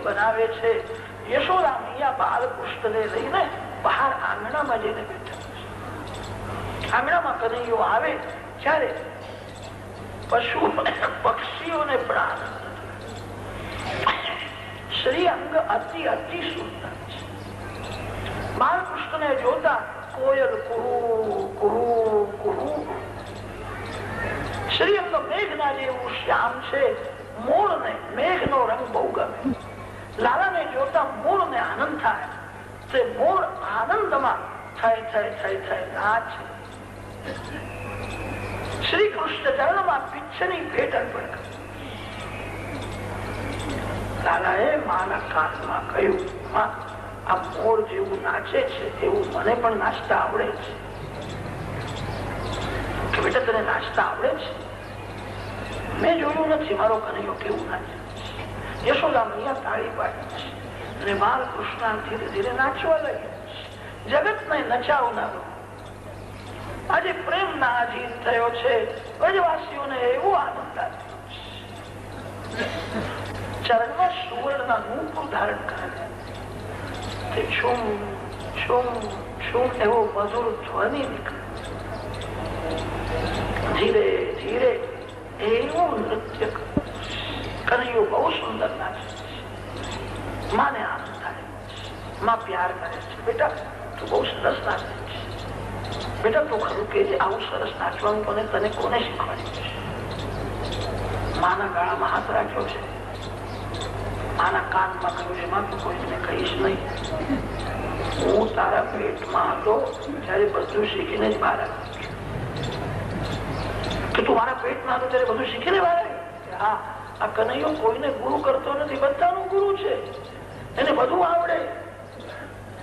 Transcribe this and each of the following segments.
બનાવે છે. યશોદા મૈયા બાલકૃષ્ણને લઈને બહાર આંગણામાં જઈને બેઠા. આંગણામાં કનૈયો આવે ત્યારે પશુ પક્ષીઓને પ્રાણ. શ્રી અંગ અતિ અતિ સુંદર છે. બાલકૃષ્ણને જોતા કોયલ કુહુ કુહુ કુહુ. શ્રી અંગ મેઘના જેવું શ્યામ છે. મોરને મેઘનો રંગ બહુ ગમે. લાલાને જોતા મોરને આનંદ થાય. તે મોર આનંદમાં થઈ થઈ થઈ થઈ નાચે. શ્રી કૃષ્ણ ચરણમાં પિચ્છની ભેટ અર્પણ કરી. લાલાએ માના કાનમાં કહ્યું, માં, આ મોર જેવું નાચે છે એવું મને પણ નાચતા આવડે છે. કે બેટા તને નાચતા આવડે છે? મેં જોયું નથી મારો કનૈયો કેવું નાચે. યશોદા મૈયા તાળી પાડી છે અને બાલકૃષ્ણ ધીરે ધીરે નાચવા લાગ્યા. જગતને નચાવનારો આજે પ્રેમ ના આધીન થયો છે. વ્રજવાસીઓને એવો આનંદ આવ્યો. ચરણમાં સુવર્ણના નૂપુર ધારણ કરે તે છુમ છુમ છુમ એવો મધુર ધ્વનિ નીકળે. ધીરે ધીરે એવું નૃત્ય કનૈયો બહુ સુંદર નાચે. માને આનંદ થાય. માં પ્યાર કરે છે. બેટા તું બહુ સરસ નાચે છે. બેટા તું ખરું કે આવું સરસ નાચવાનું તને કોને શીખવાડ્યું છે? માના ગાળામાં હાથ રાખ્યો છે. માના કાનમાં કહ્યું છે, માં તું કોઈને કહીશ નહીં. હું તારા પેટમાં હતો ત્યારે બધું શીખીને જ બહાર આવ્યો. કે તું મારા પેટમાં હતો ત્યારે બધું શીખીને બહાર આવ્યો? હા, આ કનૈયો કોઈને ગુરુ કરતો નથી. બધાનું ગુરુ છે. એને બધું આવડે.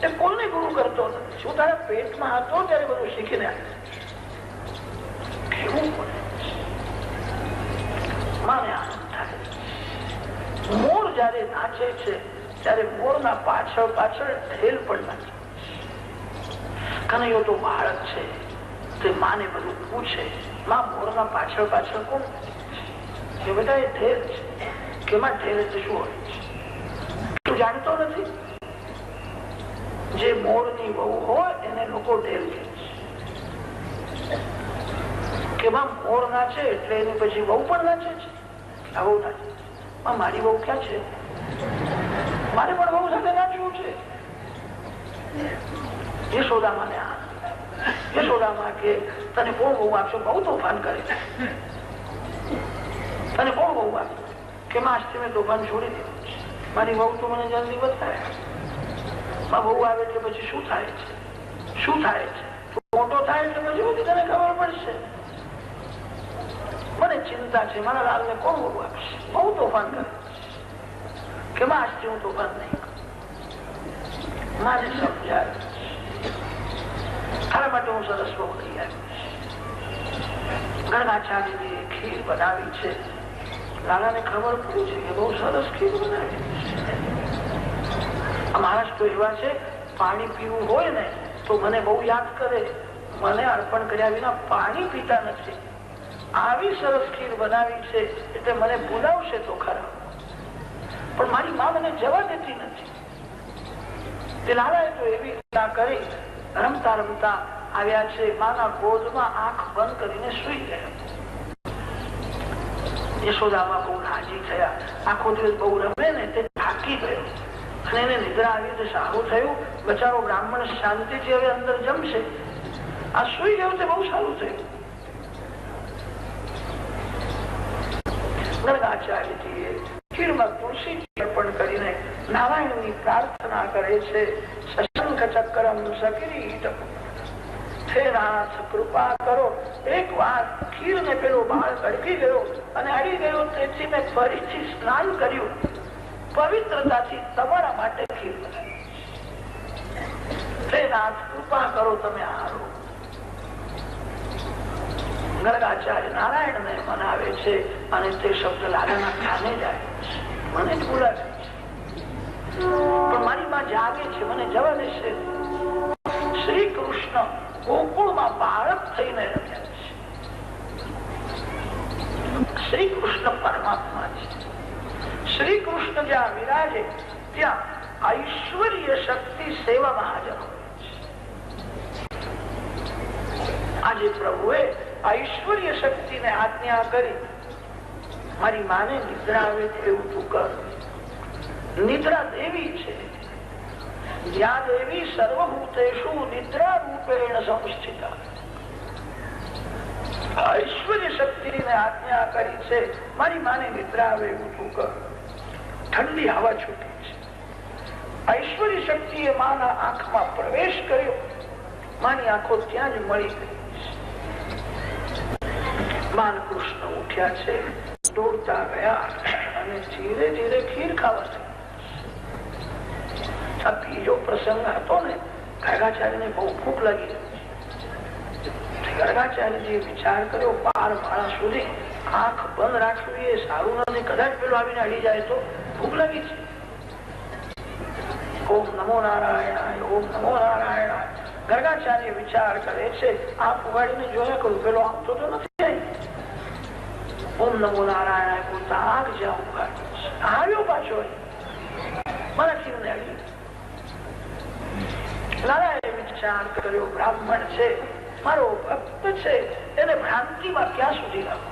એ કોઈને ગુરુ કરતો નથી. શું તારા પેટમાં હતો ત્યારે બધું શીખીને આવ્યો? કેવું પડે. માને આનંદ થાય. મોર જયારે નાચે છે ત્યારે મોરના પાછળ પાછળ ઢેલ પણ નાચે. કનૈયો તો બાળક છે. તે માને બધું પૂછે, માં મોરના પાછળ પાછળ કોણ? કે બેટા એ ઢેલ છે. કે માં ઢેલ એટલે શું હોય છે? તું જાણતો નથી? જે મોરની વહુ હોય એને લોકો ઢેલ કહે છે. કે માં મોર નાચે એટલે એની પછી વહુ પણ નાચે છે. આવું નાચે. મારી વહુ ક્યાં છે? મારે પણ વહુ સાથે નાચવું છે. યશોદામાં ને યશોદામાં કે તને કોણ વહુ આપશો? બહુ તોફાન કરે. તને કોણ વહુ આપશે? કે માં આજથી મેં તોફાન છોડી દીધું છે. મારી વહુ તો મને જલ્દી બતાવે. વહુ આવે એટલે પછી શું થાય છે? શું થાય છે? મોટો થાય એટલે પછી બધી તને ખબર પડશે. મને ચિંતા છે. મારા લાલને કોણ વહુ આપશે? બહુ તોફાન કરે. કે માં આજથી હું તોફાન નહીં કરું. મારે સમજાય. તારા માટે હું સરસ બહુ લઈ આવીશ. ગણગાચાર્યજીએ ખીર બનાવી છે. લાલાને ખબર પડી છે કે બહુ સરસ ખીર બનાવી છે. મહારાજ તો એવા છે, પાણી પીવું હોય ને તો મને બહુ યાદ કરે. મને અર્પણ કર્યા વિના પાણી પીતા નથી. આવી સરસ ખીર બનાવી છે એટલે મને બોલાવશે તો ખરા, પણ મારી માં મને જવા દેતી નથી. તે લાલાએ તો એવી લીલા કરી. રમતા રમતા આવ્યા છે. માના ગોદમાં આંખ બંધ કરીને સુઈ ગયા. યશોદામાં બહુ રાજી થયા. આખો દિવસ બહુ રમે ને તે થાકી ગયો અને એને નિદ્રા આવી તો સારું થયું. બચારો બ્રાહ્મણ શાંતિથી હવે અંદર જમશે. આ સુઈ ગયો તે બહુ સારું થયું. ગણગાચાર્યજીએ ખીરમાં તુલસી અર્પણ કરીને નારાયણની પ્રાર્થના કરે છે. શશંખ ચક્રમ સકિરીટ હે નાથ કૃપા કરો. એક વાર ખીર ને પેલો બાળક અડકી ગયો અને અડી ગયો. તેથી મેં ફરીથી સ્નાન કર્યું. પવિત્રતાથી તમારા માટે ખીર બનાવી. હે નાથ કૃપા કરો, તમે હારો. ગણગાચાર્ય નારાયણને મનાવે છે અને તે શબ્દ લાલાના કાને જાય છે. મને જ બોલાવે છે પણ મારી માં જાગે છે, મને જવા દેશે. શ્રી કૃષ્ણ ગોકુળમાં બાળક થઈને રમ્યા છે. શ્રી કૃષ્ણ પરમાત્મા છે. શ્રી કૃષ્ણ જ્યાં વિરાજે ત્યાં ઐશ્વર્ય શક્તિ સેવામાં હાજર હોય. આજે પ્રભુએ ઐશ્વર્ય શક્તિને આજ્ઞા કરી, મારી માને નિદ્રા આવે એવું તું કર. નિદ્રા દેવી છે. જ્યાં દેવી સર્વભૂતેષુ નિદ્રા રૂપેણ સંસ્થિતા. ઐશ્વર્ય શક્તિને આજ્ઞા કરી છે, મારી માને નિદ્રા આવે એવું તું કર. ઠંડી હવા છૂટી છે. ઐશ્વર્ય શક્તિએ માના આંખમાં પ્રવેશ કર્યો. માની આંખો ત્યાં જ મળી ગઈ. બાલકૃષ્ણ ઉઠ્યા છે, દોડતા ગયા અને ધીરે ધીરે ખીર ખાવા છે. આ બીજો પ્રસંગ હતો ને, ગર્ગાચાર્યને બહુ ભૂખ લાગી. ગર્ગાચાર્યજીએ વિચાર કર્યો, 12 માળા સુધી આંખ બંધ રાખવી એ સારું નથી, કદાચ પેલો આવીને અડી જાય તો. ભૂખ લાગી છે. ઓમ નમો નારાયણ, ઓમ નમો નારાયણ. ગર્ગાચાર્ય વિચાર કરે છે, આંખ ઉગાડીને જોયા કરું, પેલો આંખ તો નથી. ઓમ નમો નારાયણ બોલતા આંખ જ્યાં ઉગાડી આવ્યો પાછો મારા ખીરને અડી. નારાયણે વિચાર કર્યો, બ્રાહ્મણ છે, મારો ભક્ત છે, એને ભ્રાંતિમાં ક્યાં સુધી રાખો.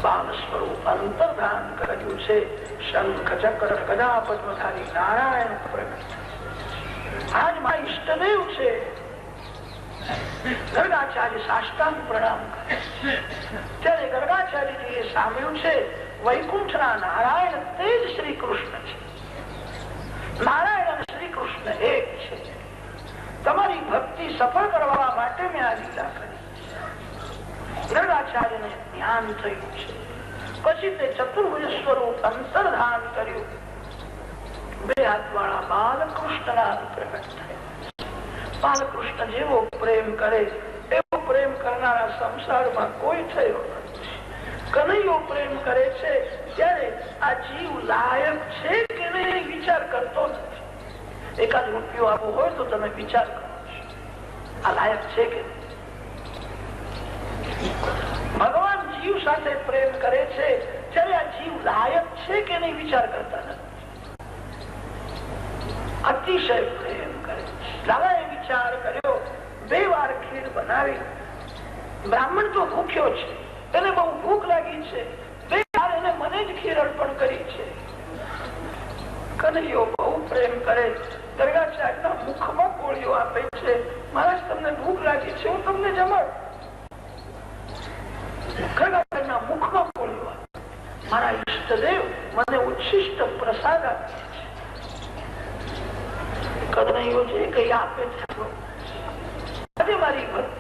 બાલ સ્વરૂપ અંતર્ધાન કર્યું છે. શંખ ચક્ર ગદા પદ્મધારી નારાયણ પ્રગટ. આજ મારા ઈષ્ટદેવ છે. ગર્ગાચાર્ય સાષ્ટાંગ પ્રણામ કરે. ત્યારે ગર્ગાચાર્યજીએ સાંભળ્યું છે, વૈકુંઠના નારાયણ તે જ શ્રી કૃષ્ણ છે. નારાયણ અને શ્રી કૃષ્ણ એક છે. તમારી ભક્તિ સફળ કરવા માટે મેં આ લીલા કરી. ગર્ગાચાર્યને જ્ઞાન થયું છે. પછી તે ચતુર્ભુજ સ્વરૂપ અંતર્ધાન કર્યું. 2 હાથ વાળા બાલકૃષ્ણના પ્રગટ થયા. બાલકૃષ્ણ જેવો પ્રેમ કરે એવો પ્રેમ કરનારા સંસારમાં કોઈ થયો નથી. કનૈયો પ્રેમ કરે છે ત્યારે આ જીવ લાયક છે કે નહીં વિચાર કરતો નથી. એકાદ રૂપિયો આપવો હોય તો તમે વિચાર કરો, આ લાયક છે કે નહીં. ભગવાન જીવ સાથે પ્રેમ કરે છે ત્યારે આ જીવ લાયક છે કે નહીં વિચાર કરતા નથી. અતિશય પ્રેમ કરે. દાદાએ વિચાર કર્યો, 2 વાર ખીર બનાવી. બ્રાહ્મણ તો ભૂખ્યો છે, એને બહુ ભૂખ લાગી છે. 2 વાર એને મને જ ખીર અર્પણ કરી છે. કનૈયો બહુ પ્રેમ કરે. ગર્ગાચાર્યના મુખમાં કોળીઓ આપે છે. મહારાજ તમને ભૂખ લાગી છે, હું તમને જમાડ. ગર્ગાચાર્યના મુખમાં કોળીઓ આપે. મારા ઈષ્ટદેવ મને ઉચ્છિષ્ટ પ્રસાદ આપે છે. કનૈયો જે કઈ આપે છે, આજે મારી ભક્તિ